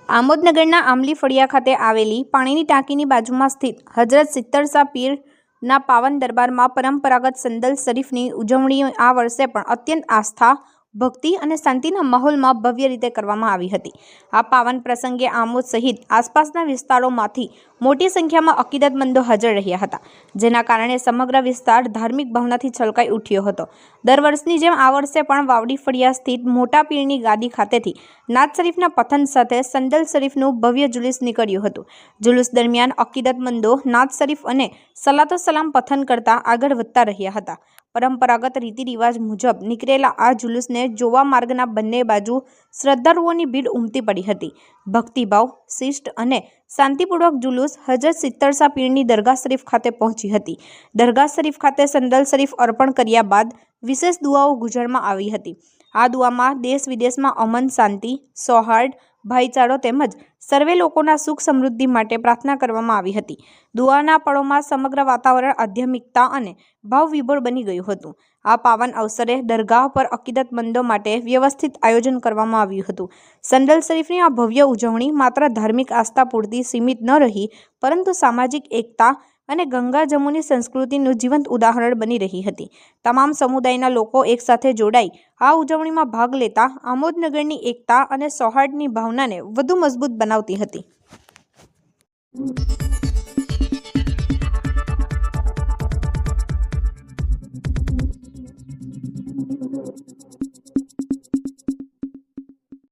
આમોદનગરના આંબલી ફળિયા ખાતે આવેલી પાણીની ટાંકીની બાજુમાં સ્થિત હજરત સિત્તર શાહ પીરના પાવન દરબારમાં પરંપરાગત સંદલ શરીફની ઉજવણી આ વર્ષે પણ અત્યંત આસ્થા, ભક્તિ અને શાંતિના માહોલમાં ભવ્ય રીતે કરવામાં આવી હતી। આ પાવન પ્રસંગે આમોદ સહિત આસપાસના વિસ્તારોમાંથી મોટી સંખ્યામાં અકીદતમંદો હાજર રહ્યા હતા, જેના કારણે સમગ્ર વિસ્તાર ધાર્મિક ભાવનાથી છલકાઈ ઉઠ્યો હતો। દર વર્ષની જેમ આ વર્ષે પણ વાવડી ફળિયા સ્થિત મોટા પીરની ગાદી ખાતેથી નાત શરીફના પઠન સાથે સંદલ શરીફનું ભવ્ય જુલુસ નીકળ્યું હતું। જુલુસ દરમિયાન અકીદતમંદો નાત શરીફ અને સલાતો સલામ પઠન કરતા આગળ વધતા રહ્યા હતા। પરંપરાગત રીતિ રિવાજ મુજબ નીકળેલા આ જુલુસને જોવા માર્ગના બંને બાજુ શ્રદ્ધાળુઓની ભીડ ઉમટી પડી હતી। ભક્તિભાવ, શિસ્ત અને શાંતિપૂર્વક જુલુસ હજરત સિત્તર શાહ પીરની દરગાહ શરીફ ખાતે પહોંચી હતી। દરગાહ શરીફ ખાતે સંદલ શરીફ અર્પણ કર્યા બાદ વિશેષ દુઆઓ ગુજારવામાં આવી હતી। આ દુઆમાં દેશ વિદેશમાં અમન, શાંતિ, સૌહાર્દ, ભાઈચારો તેમજ સર્વે લોકોના સુખ સમૃદ્ધિ માટે પ્રાર્થના કરવામાં આવી હતી। દુઆના પળોમાં સમગ્ર વાતાવરણ આધ્યાત્મિકતા અને ભાવવિભોર બની ગયું હતું। આ પાવન અવસરે દરગાહ પર અકીદતમંદો માટે વ્યવસ્થિત આયોજન કરવામાં આવ્યું હતું। સંદલ શરીફની આ ભવ્ય ઉજવણી માત્ર ધાર્મિક આસ્થા પૂરતી સીમિત ન રહી, પરંતુ સામાજિક એકતા અને ગંગા જમુની સંસ્કૃતિનું જીવંત ઉદાહરણ બની રહી હતી। તમામ સમુદાયના લોકો એકસાથે જોડાઈ આ ઉજવણીમાં ભાગ લેતા આમોદનગરની એકતા અને સૌહાર્દની ભાવનાને વધુ મજબૂત બનાવતી હતી।